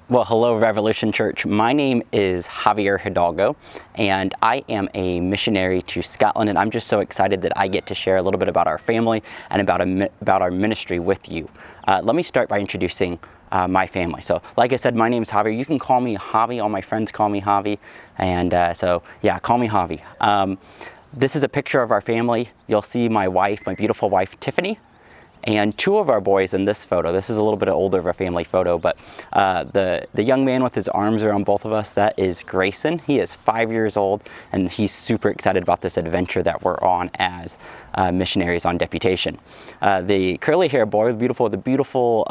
Well, hello, Revolution Church. My name is Javier Hidalgo, and I am a missionary to Scotland, and I'm just so excited that I get to share a little bit about our family and about our ministry with you. Let me start by introducing my family. So, like I said, my name is Javier. You can call me Javi. All my friends call me Javi, and call me Javi. This is a picture of our family. You'll see my wife, my beautiful wife, Tiffany, and two of our boys in this photo. This is a little bit older of a family photo, but the young man with his arms around both of us, that is Grayson. He is 5 years old, and he's super excited about this adventure that we're on as missionaries on deputation. The curly hair boy, the beautiful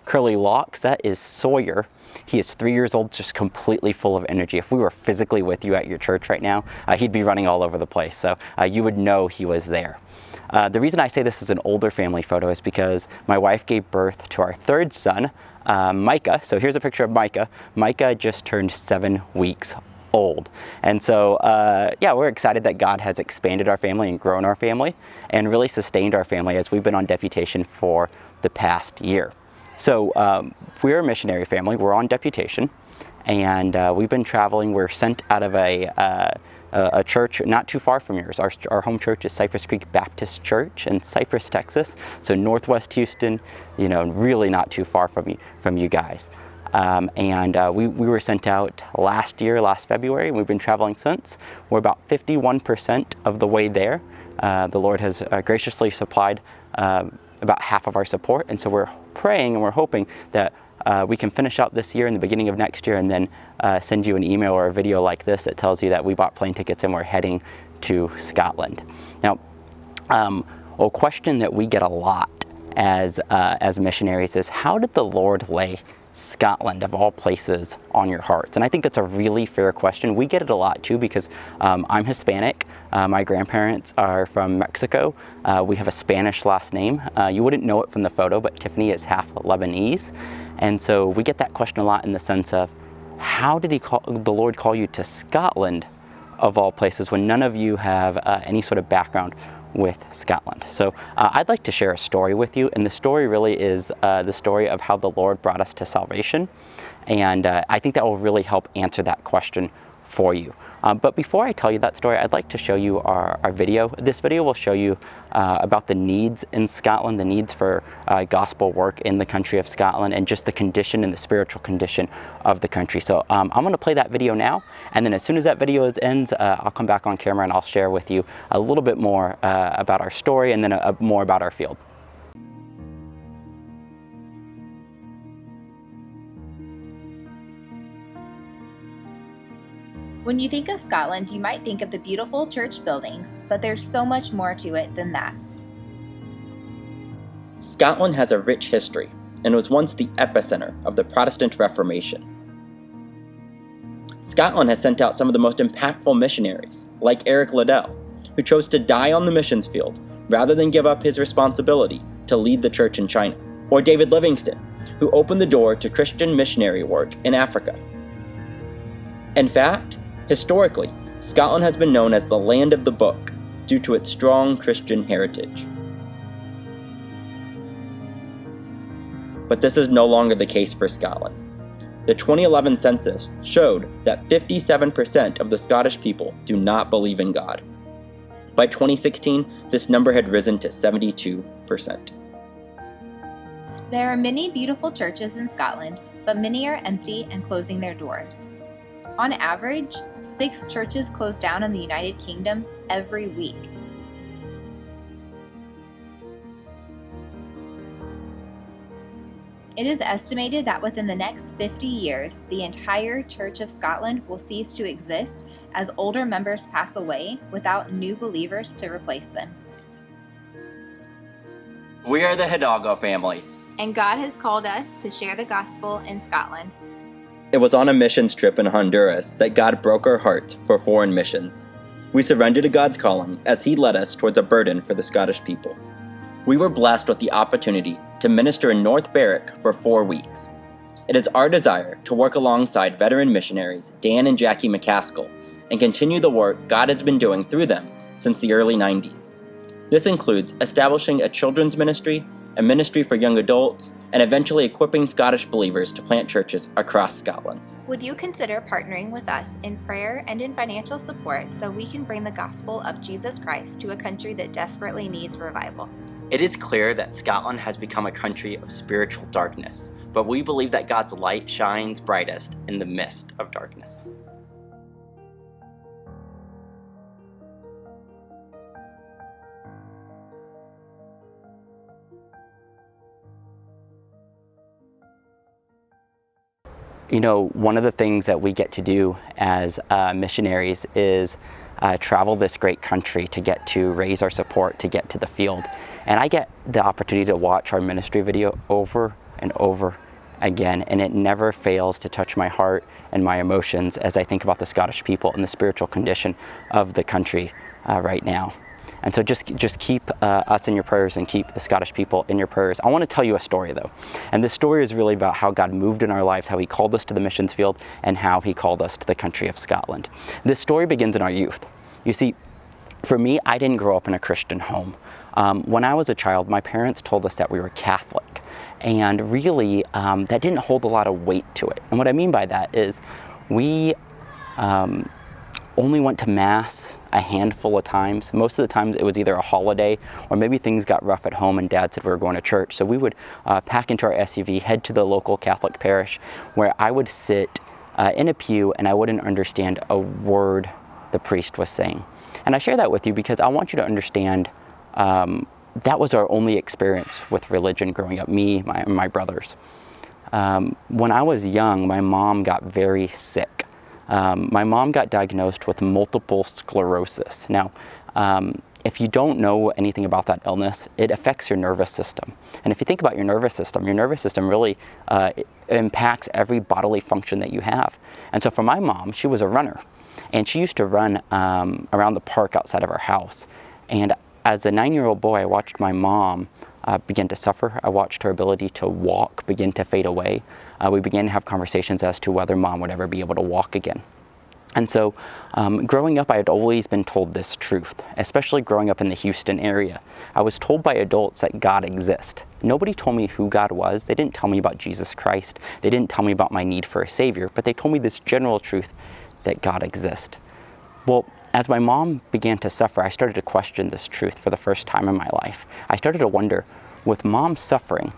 curly locks, that is Sawyer. He is 3 years old, just completely full of energy. If we were physically with you at your church right now, he'd be running all over the place, so you would know he was there. The reason I say this is an older family photo is because my wife gave birth to our third son, Micah. So here's a picture of Micah. Micah just turned 7 weeks old. And so, we're excited that God has expanded our family and grown our family and really sustained our family as we've been on deputation for the past year. So we're a missionary family. We're on deputation, and we've been traveling. We're sent out of a church not too far from yours. Our home church is Cypress Creek Baptist Church in Cypress, Texas, so northwest Houston, really not too far from you guys. We were sent out last February, and we've been traveling since. We're about 51% of the way there. The Lord has graciously supplied about half of our support, and so we're praying and we're hoping that we can finish out this year and the beginning of next year, and then send you an email or a video like this that tells you that we bought plane tickets and we're heading to Scotland. Now, a question that we get a lot as missionaries is, how did the Lord lay Scotland, of all places, on your hearts? And I think that's a really fair question. We get it a lot too because I'm Hispanic. My grandparents are from Mexico. We have a Spanish last name. You wouldn't know it from the photo, but Tiffany is half Lebanese. And so we get that question a lot in the sense of, how did the Lord call you to Scotland, of all places, when none of you have any sort of background with Scotland? So I'd like to share a story with you, and the story really is the story of how the Lord brought us to salvation, and I think that will really help answer that question for you. But before I tell you that story, I'd like to show you our video. This video will show you about the needs in Scotland, the needs for gospel work in the country of Scotland, and just the condition and the spiritual condition of the country. So I'm going to play that video now, and then as soon as that video ends, I'll come back on camera and I'll share with you a little bit more about our story, and then more about our field. When you think of Scotland, you might think of the beautiful church buildings, but there's so much more to it than that. Scotland has a rich history and was once the epicenter of the Protestant Reformation. Scotland has sent out some of the most impactful missionaries, like Eric Liddell, who chose to die on the missions field rather than give up his responsibility to lead the church in China, or David Livingstone, who opened the door to Christian missionary work in Africa. In fact, historically, Scotland has been known as the land of the book due to its strong Christian heritage. But this is no longer the case for Scotland. The 2011 census showed that 57% of the Scottish people do not believe in God. By 2016, this number had risen to 72%. There are many beautiful churches in Scotland, but many are empty and closing their doors. On average, 6 churches close down in the United Kingdom every week. It is estimated that within the next 50 years, the entire Church of Scotland will cease to exist as older members pass away without new believers to replace them. We are the Hidalgo family. And God has called us to share the gospel in Scotland. It was on a missions trip in Honduras that God broke our heart for foreign missions. We surrendered to God's calling as He led us towards a burden for the Scottish people. We were blessed with the opportunity to minister in North Berwick for 4 weeks. It is our desire to work alongside veteran missionaries Dan and Jackie McCaskill and continue the work God has been doing through them since the early 90s. This includes establishing a children's ministry, a ministry for young adults, and eventually equipping Scottish believers to plant churches across Scotland. Would you consider partnering with us in prayer and in financial support so we can bring the gospel of Jesus Christ to a country that desperately needs revival? It is clear that Scotland has become a country of spiritual darkness, but we believe that God's light shines brightest in the midst of darkness. You know, one of the things that we get to do as missionaries is travel this great country to get to raise our support, to get to the field. And I get the opportunity to watch our ministry video over and over again, and it never fails to touch my heart and my emotions as I think about the Scottish people and the spiritual condition of the country right now. And so just keep us in your prayers and keep the Scottish people in your prayers. I want to tell you a story though. And this story is really about how God moved in our lives, how he called us to the missions field, and how he called us to the country of Scotland. This story begins in our youth. You see, for me, I didn't grow up in a Christian home. When I was a child, my parents told us that we were Catholic. And really, that didn't hold a lot of weight to it. And what I mean by that is we only went to Mass a handful of times. Most of the times it was either a holiday or maybe things got rough at home and Dad said we were going to church. So we would pack into our SUV, head to the local Catholic parish where I would sit in a pew and I wouldn't understand a word the priest was saying. And I share that with you because I want you to understand that was our only experience with religion growing up, me, my brothers. When I was young, my mom got very sick. My mom got diagnosed with multiple sclerosis. Now, if you don't know anything about that illness, it affects your nervous system. And if you think about your nervous system really impacts every bodily function that you have. And so for my mom, she was a runner. And she used to run around the park outside of our house. And as a 9-year-old boy, I watched my mom begin to suffer. I watched her ability to walk begin to fade away. We began to have conversations as to whether Mom would ever be able to walk again. And so growing up, I had always been told this truth, especially growing up in the Houston area. I was told by adults that God exists. Nobody told me who God was. They didn't tell me about Jesus Christ. They didn't tell me about my need for a Savior, but they told me this general truth that God exists. Well, as my mom began to suffer, I started to question this truth for the first time in my life. I started to wonder, with Mom suffering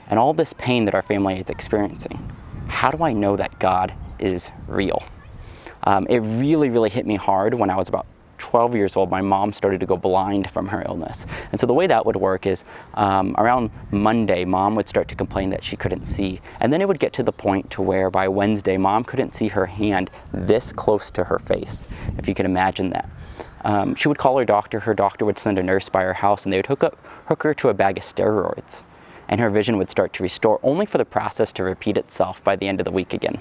and all this pain that our family is experiencing, how do I know that God is real? It really hit me hard when I was about 12 years old. My mom started to go blind from her illness. And so the way that would work is around Monday, Mom would start to complain that she couldn't see. And then it would get to the point to where by Wednesday, Mom couldn't see her hand this close to her face, if you can imagine that. She would call her doctor would send a nurse by her house, and they would hook her to a bag of steroids. And her vision would start to restore, only for the process to repeat itself by the end of the week again.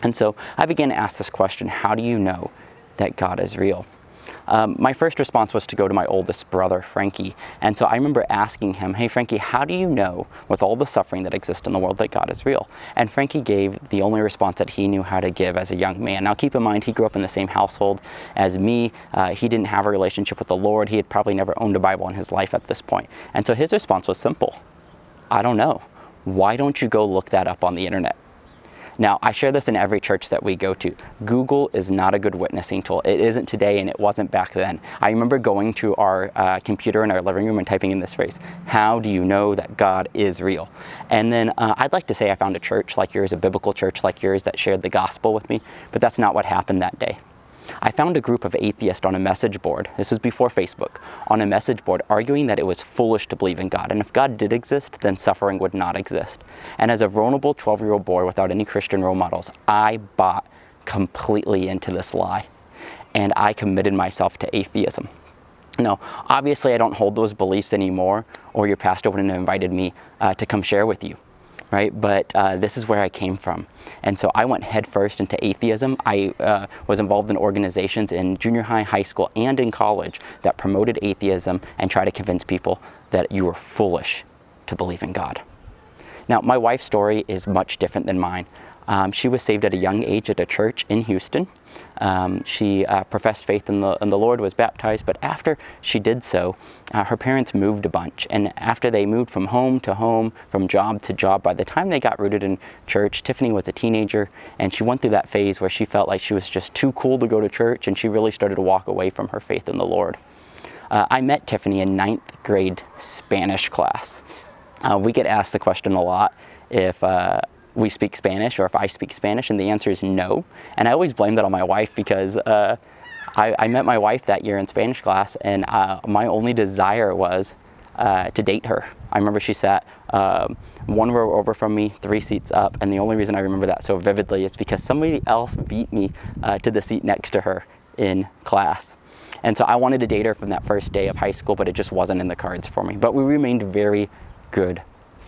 And so I began to ask this question, how do you know that God is real? My first response was to go to my oldest brother, Frankie. And so I remember asking him, hey, Frankie, how do you know with all the suffering that exists in the world that God is real? And Frankie gave the only response that he knew how to give as a young man. Now, keep in mind, he grew up in the same household as me. He didn't have a relationship with the Lord. He had probably never owned a Bible in his life at this point. And so his response was simple. I don't know. Why don't you go look that up on the internet? Now, I share this in every church that we go to. Google is not a good witnessing tool. It isn't today, and it wasn't back then. I remember going to our computer in our living room and typing in this phrase, how do you know that God is real? And then I'd like to say I found a church like yours, a biblical church like yours that shared the gospel with me, but that's not what happened that day. I found a group of atheists on a message board, this was before Facebook, on a message board arguing that it was foolish to believe in God, and if God did exist, then suffering would not exist. And as a vulnerable 12-year-old boy without any Christian role models, I bought completely into this lie, and I committed myself to atheism. Now, obviously I don't hold those beliefs anymore, or your pastor wouldn't have invited me to come share with you. Right? But this is where I came from. And so I went headfirst into atheism. I was involved in organizations in junior high, high school, and in college that promoted atheism and tried to convince people that you were foolish to believe in God. Now, my wife's story is much different than mine. She was saved at a young age at a church in Houston. She professed faith in the Lord, was baptized, but after she did so, her parents moved a bunch. And after they moved from home to home, from job to job, by the time they got rooted in church, Tiffany was a teenager, and she went through that phase where she felt like she was just too cool to go to church, and she really started to walk away from her faith in the Lord. I met Tiffany in 9th grade Spanish class. We get asked the question a lot if we speak Spanish or if I speak Spanish, and the answer is no. And I always blame that on my wife because I met my wife that year in Spanish class, and my only desire was to date her. I remember she sat one row over from me, 3 seats up, and the only reason I remember that so vividly is because somebody else beat me to the seat next to her in class. And so I wanted to date her from that first day of high school, but it just wasn't in the cards for me. But we remained very good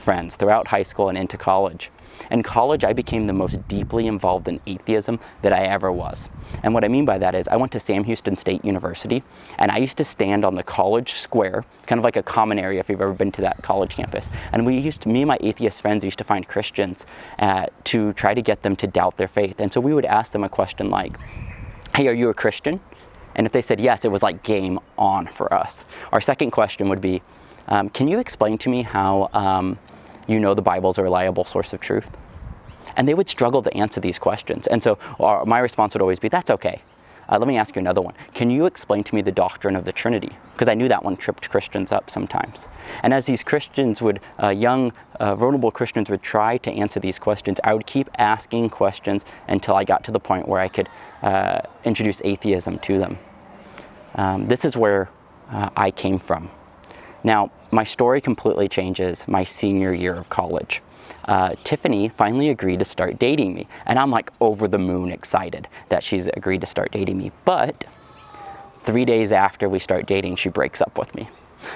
friends throughout high school and into college. In college, I became the most deeply involved in atheism that I ever was. And what I mean by that is I went to Sam Houston State University, and I used to stand on the college square. It's kind of like a common area if you've ever been to that college campus. And me and my atheist friends used to find Christians to try to get them to doubt their faith. And so we would ask them a question like, hey, are you a Christian? And if they said yes, it was like game on for us. Our second question would be, can you explain to me how you know the Bible's a reliable source of truth? And they would struggle to answer these questions. And so my response would always be, that's okay. Let me ask you another one. Can you explain to me the doctrine of the Trinity? Because I knew that one tripped Christians up sometimes. And as these Christians would, young, vulnerable Christians would try to answer these questions, I would keep asking questions until I got to the point where I could introduce atheism to them. This is where I came from. Now, my story completely changes my senior year of college. Tiffany finally agreed to start dating me, and I'm like over the moon excited that she's agreed to start dating me. But 3 days after we start dating, she breaks up with me.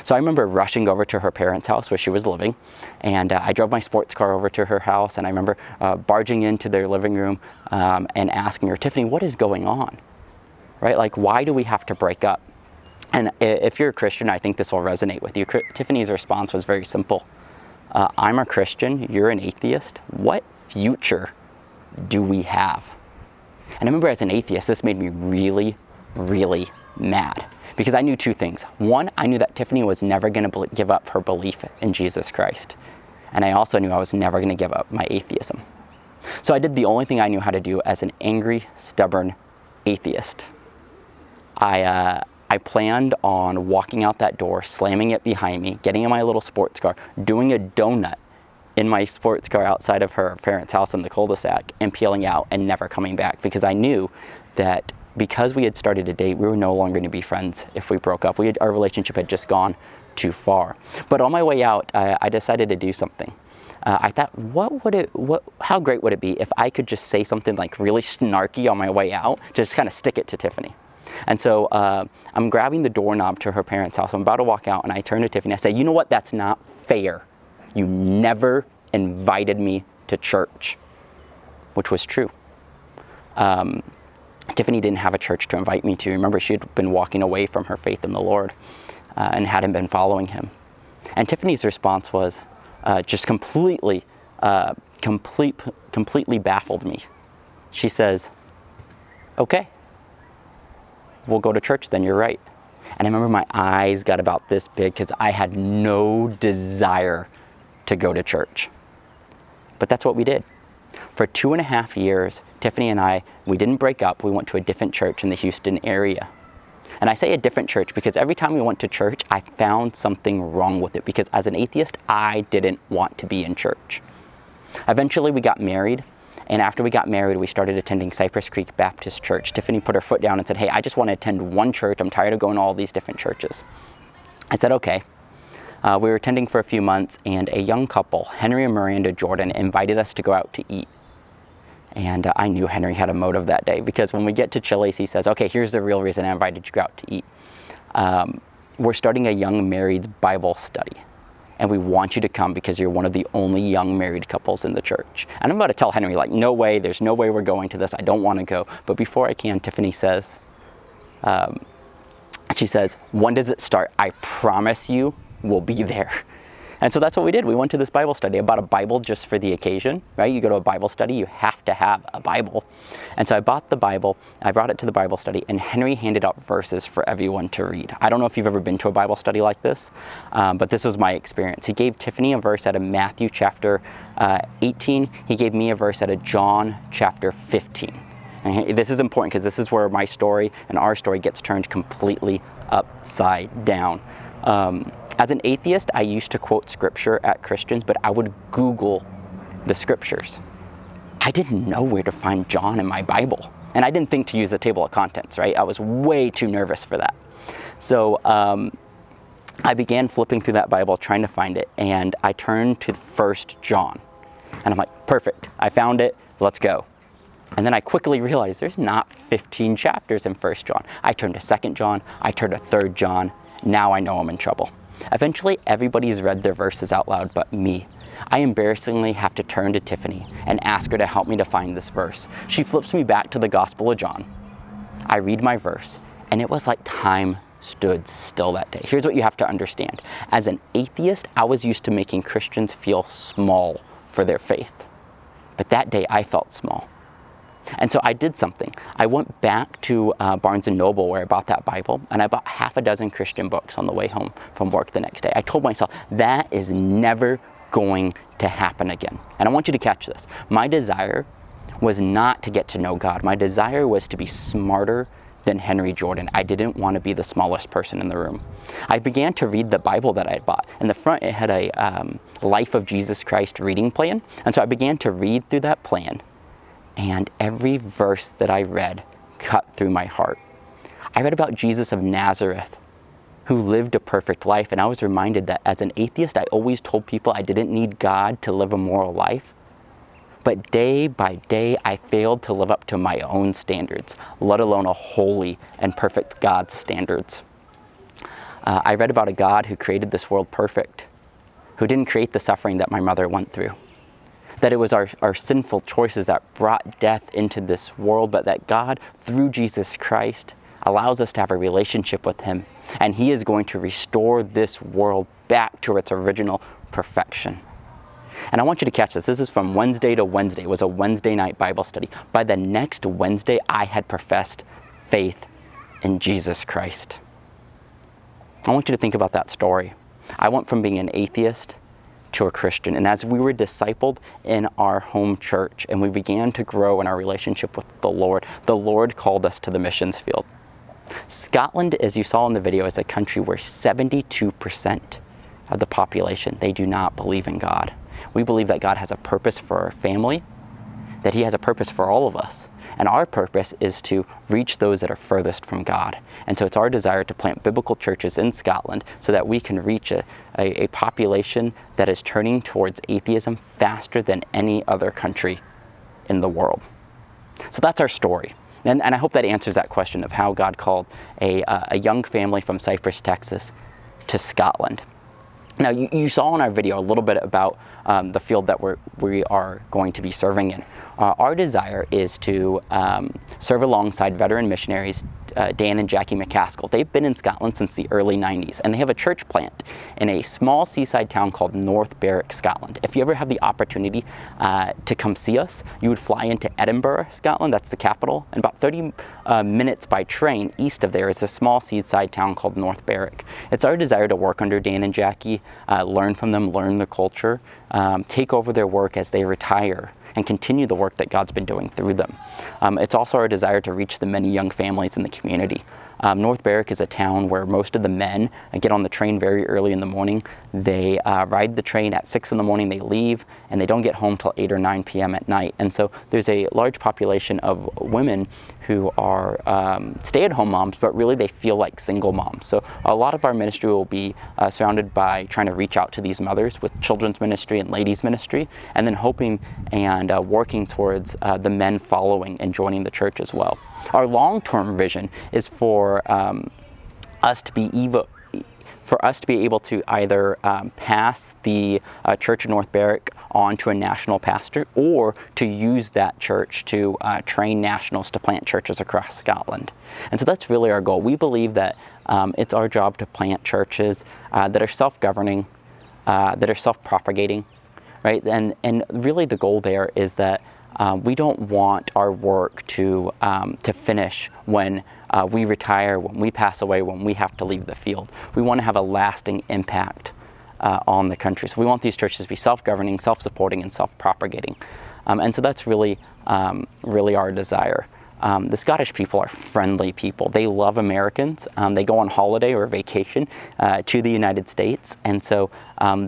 So I remember rushing over to her parents' house where she was living, and I drove my sports car over to her house, and I remember barging into their living room and asking her, Tiffany, what is going on? Right? Like, why do we have to break up? And if you're a Christian, I think this will resonate with you. Tiffany's response was very simple. I'm a Christian, you're an atheist. What future do we have? And I remember as an atheist, this made me really, really mad. Because I knew 2 things. One, I knew that Tiffany was never going to give up her belief in Jesus Christ. And I also knew I was never going to give up my atheism. So I did the only thing I knew how to do as an angry, stubborn atheist. I planned on walking out that door, slamming it behind me, getting in my little sports car, doing a donut in my sports car outside of her parents' house in the cul-de-sac, and peeling out and never coming back, because I knew that because we had started a date, we were no longer going to be friends if we broke up. Our relationship had just gone too far. But on my way out, I decided to do something. I thought, how great would it be if I could just say something like really snarky on my way out, just kind of stick it to Tiffany. And so I'm grabbing the doorknob to her parents' house. I'm about to walk out, and I turn to Tiffany. I say, you know what? That's not fair. You never invited me to church, which was true. Tiffany didn't have a church to invite me to. Remember, she had been walking away from her faith in the Lord and hadn't been following him. And Tiffany's response was just completely baffled me. She says, okay. We'll go to church then, you're right. And I remember my eyes got about this big because I had no desire to go to church. But that's what we did. For 2.5 years, Tiffany and I, we didn't break up. We went to a different church in the Houston area. And I say a different church because every time we went to church, I found something wrong with it, because as an atheist, I didn't want to be in church. Eventually, we got married. And after we got married, we started attending Cypress Creek Baptist Church. Tiffany put her foot down and said, hey, I just want to attend one church. I'm tired of going to all these different churches. I said, okay. We were attending for a few months, and a young couple, Henry and Miranda Jordan, invited us to go out to eat. And I knew Henry had a motive that day, because when we get to Chili's, he says, okay, here's the real reason I invited you to go out to eat. We're starting a young marrieds Bible study. And we want you to come because you're one of the only young married couples in the church. And I'm about to tell Henry, like, no way, there's no way we're going to this. I don't want to go. But before I can, Tiffany says, she says, when does it start? I promise you we'll be there. And so that's what we did. We went to this Bible study. I bought a Bible just for the occasion, right? You go to a Bible study, you have to have a Bible. And so I bought the Bible, I brought it to the Bible study, and Henry handed out verses for everyone to read. I don't know if you've ever been to a Bible study like this, but this was my experience. He gave Tiffany a verse out of Matthew chapter 18. He gave me a verse out of John chapter 15. And this is important because this is where my story and our story gets turned completely upside down. As an atheist, I used to quote scripture at Christians, but I would Google the scriptures. I didn't know where to find John in my Bible. And I didn't think to use the table of contents, right? I was way too nervous for that. So I began flipping through that Bible, trying to find it, and I turned to 1 John. And I'm like, perfect, I found it, let's go. And then I quickly realized there's not 15 chapters in 1 John. I turned to 2 John, I turned to 3 John, now I know I'm in trouble. Eventually, everybody's read their verses out loud but me. I embarrassingly have to turn to Tiffany and ask her to help me to find this verse. She flips me back to the Gospel of John. I read my verse, and it was like time stood still that day. Here's what you have to understand. As an atheist, I was used to making Christians feel small for their faith. But that day, I felt small. And so I did something. I went back to Barnes & Noble where I bought that Bible, and I bought half a dozen Christian books on the way home from work the next day. I told myself, that is never going to happen again. And I want you to catch this. My desire was not to get to know God. My desire was to be smarter than Henry Jordan. I didn't want to be the smallest person in the room. I began to read the Bible that I had bought. In the front, it had a Life of Jesus Christ reading plan. And so I began to read through that plan. And every verse that I read cut through my heart. I read about Jesus of Nazareth, who lived a perfect life, and I was reminded that as an atheist, I always told people I didn't need God to live a moral life. But day by day, I failed to live up to my own standards, let alone a holy and perfect God's standards. I read about a God who created this world perfect, who didn't create the suffering that my mother went through. That it was our sinful choices that brought death into this world, but that God, through Jesus Christ, allows us to have a relationship with Him. And He is going to restore this world back to its original perfection. And I want you to catch this. This is from Wednesday to Wednesday. It was a Wednesday night Bible study. By the next Wednesday, I had professed faith in Jesus Christ. I want you to think about that story. I went from being an atheist to a Christian. And as we were discipled in our home church and we began to grow in our relationship with the Lord called us to the missions field. Scotland, as you saw in the video, is a country where 72% of the population, they do not believe in God. We believe that God has a purpose for our family, that He has a purpose for all of us. And our purpose is to reach those that are furthest from God. And so it's our desire to plant biblical churches in Scotland so that we can reach a population that is turning towards atheism faster than any other country in the world. So that's our story. And I hope that answers that question of how God called a young family from Cypress, Texas to Scotland. Now, you saw in our video a little bit about the field that we are going to be serving in. Our desire is to serve alongside veteran missionaries, Dan and Jackie McCaskill. They've been in Scotland since the early 90s, and they have a church plant in a small seaside town called North Berwick, Scotland. If you ever have the opportunity to come see us, you would fly into Edinburgh, Scotland, that's the capital, and about 30 minutes by train east of there is a small seaside town called North Berwick. It's our desire to work under Dan and Jackie, learn from them, learn the culture, take over their work as they retire, and continue the work that God's been doing through them. It's also our desire to reach the many young families in the community. North Berwick is a town where most of the men get on the train very early in the morning. They ride the train at 6 in the morning, they leave, and they don't get home till 8 or 9 p.m. at night. And so there's a large population of women who are stay-at-home moms, but really they feel like single moms. So a lot of our ministry will be surrounded by trying to reach out to these mothers with children's ministry and ladies ministry, and then hoping and working towards the men following and joining the church as well. Our long-term vision is for us to be able to either pass the Church of North Berwick on to a national pastor, or to use that church to train nationals to plant churches across Scotland. And so that's really our goal. We believe that it's our job to plant churches that are self-governing, that are self-propagating, right? And really the goal there is that we don't want our work to finish when we retire, when we pass away, when we have to leave the field. We want to have a lasting impact on the country. So we want these churches to be self-governing, self-supporting, and self-propagating. And so that's really our desire. The Scottish people are friendly people. They love Americans. They go on holiday or vacation to the United States, and so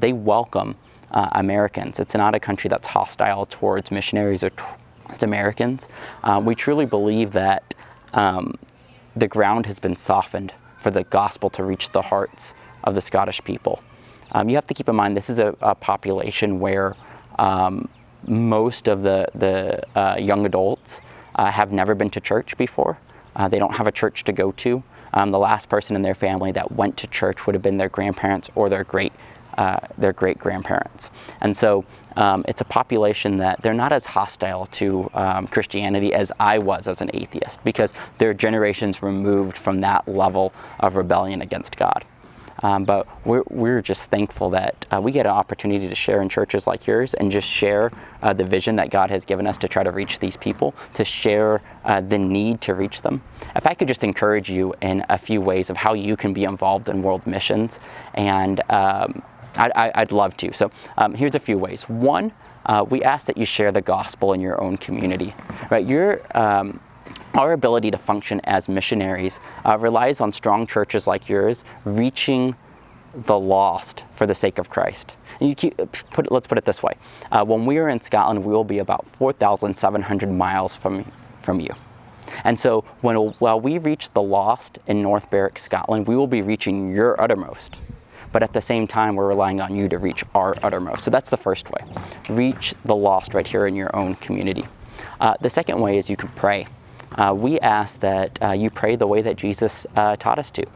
they welcome Americans. It's not a country that's hostile towards missionaries or towards Americans. We truly believe that the ground has been softened for the gospel to reach the hearts of the Scottish people. You have to keep in mind this is a population where most of the young adults have never been to church before. They don't have a church to go to. The last person in their family that went to church would have been their grandparents or their great-grandparents. And so it's a population that they're not as hostile to Christianity as I was as an atheist, because they're generations removed from that level of rebellion against God. But we're just thankful that we get an opportunity to share in churches like yours and just share the vision that God has given us to try to reach these people, to share the need to reach them. If I could just encourage you in a few ways of how you can be involved in world missions, and I'd love to. So here's a few ways. One, we ask that you share the gospel in your own community. Right? Our ability to function as missionaries relies on strong churches like yours reaching the lost for the sake of Christ. And let's put it this way. When we are in Scotland, we will be about 4,700 miles from you. And so while we reach the lost in North Berwick, Scotland, we will be reaching your uttermost. But at the same time, we're relying on you to reach our uttermost. So that's the first way. Reach the lost right here in your own community. The second way is you can pray. We ask that you pray the way that Jesus taught us to.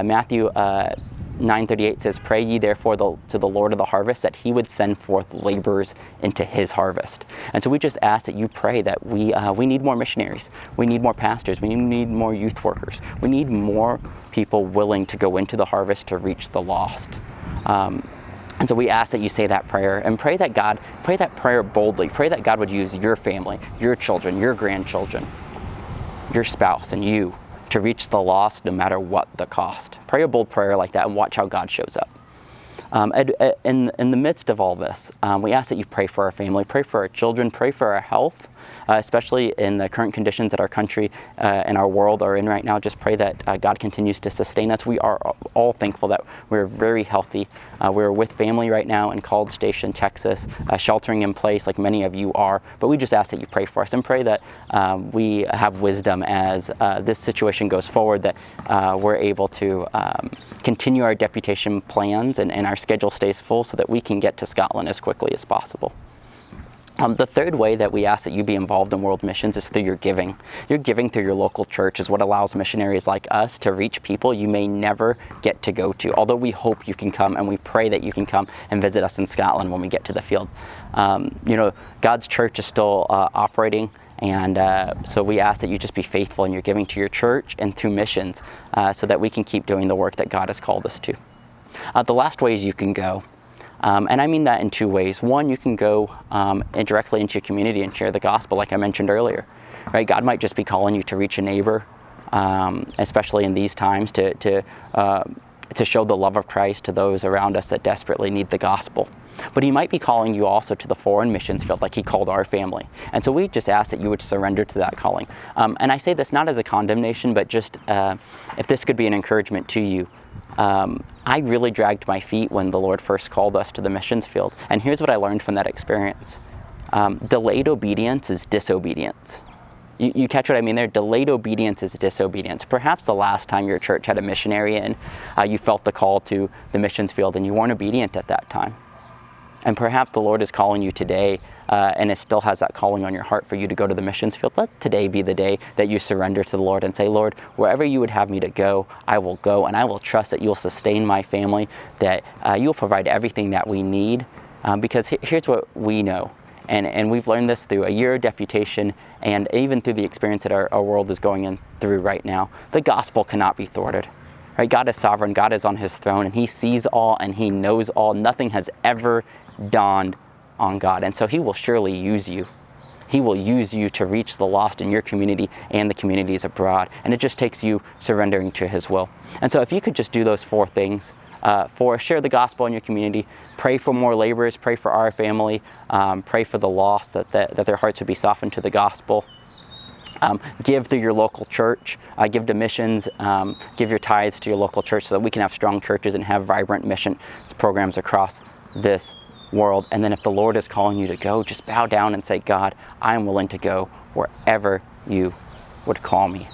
Matthew 9:38 says, "Pray ye therefore to the Lord of the harvest that he would send forth laborers into his harvest." And so we just ask that you pray that we need more missionaries. We need more pastors. We need more youth workers. We need more people willing to go into the harvest to reach the lost. And so we ask that you say that prayer and pray that prayer boldly. Pray that God would use your family, your children, your grandchildren, your spouse, and you to reach the lost no matter what the cost. Pray a bold prayer like that and watch how God shows up. In the midst of all this, we ask that you pray for our family, pray for our children, pray for our health, especially in the current conditions that our country and our world are in right now. Just pray that God continues to sustain us. We are all thankful that we're very healthy. We're with family right now in College Station, Texas, sheltering in place like many of you are. But we just ask that you pray for us and pray that we have wisdom as this situation goes forward, that we're able to continue our deputation plans and our schedule stays full so that we can get to Scotland as quickly as possible. The third way that we ask that you be involved in world missions is through your giving. Your giving through your local church is what allows missionaries like us to reach people you may never get to go to, although we hope you can come and we pray that you can come and visit us in Scotland when we get to the field. God's church is still operating, and so we ask that you just be faithful in your giving to your church and through missions so that we can keep doing the work that God has called us to. The last way is you can go. And I mean that in two ways. One, you can go directly into your community and share the gospel, like I mentioned earlier. Right? God might just be calling you to reach a neighbor, especially in these times, to show the love of Christ to those around us that desperately need the gospel. But he might be calling you also to the foreign missions field, like he called our family. And so we just ask that you would surrender to that calling. And I say this not as a condemnation, but just if this could be an encouragement to you. I really dragged my feet when the Lord first called us to the missions field. And here's what I learned from that experience. Delayed obedience is disobedience. You catch what I mean there? Delayed obedience is disobedience. Perhaps the last time your church had a missionary in, you felt the call to the missions field and you weren't obedient at that time. And perhaps the Lord is calling you today, and it still has that calling on your heart for you to go to the missions field. Let today be the day that you surrender to the Lord and say, Lord, wherever you would have me to go, I will go, and I will trust that you'll sustain my family, that you'll provide everything that we need. Because here's what we know, and we've learned this through a year of deputation and even through the experience that our world is going through right now. The gospel cannot be thwarted. Right? God is sovereign, God is on his throne, and he sees all and he knows all. Nothing has ever dawned on God. And so he will surely use you. He will use you to reach the lost in your community and the communities abroad. And it just takes you surrendering to his will. And so if you could just do those 4 things, share the gospel in your community, pray for more laborers, pray for our family, pray for the lost, that their hearts would be softened to the gospel. Give to your local church, give to missions, give your tithes to your local church so that we can have strong churches and have vibrant mission programs across this world. And then if the Lord is calling you to go, just bow down and say, God, I'm willing to go wherever you would call me.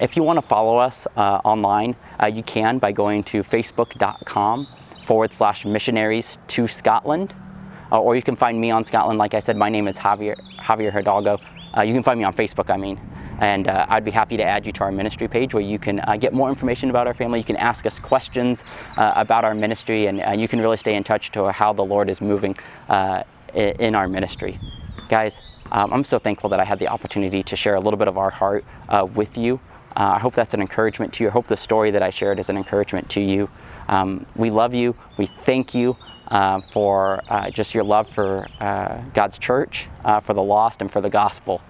If you want to follow us online, you can by going to facebook.com/missionaries to Scotland. Or you can find me on Scotland. Like I said, my name is Javier Hidalgo. You can find me on Facebook, and I'd be happy to add you to our ministry page where you can get more information about our family. You can ask us questions about our ministry, and you can really stay in touch to how the Lord is moving in our ministry. Guys, I'm so thankful that I had the opportunity to share a little bit of our heart with you. I hope that's an encouragement to you. I hope the story that I shared is an encouragement to you. We love you. We thank you for just your love for God's church, for the lost, and for the gospel.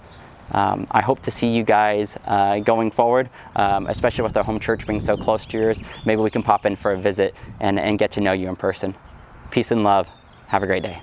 I hope to see you guys going forward, especially with our home church being so close to yours. Maybe we can pop in for a visit and get to know you in person. Peace and love. Have a great day.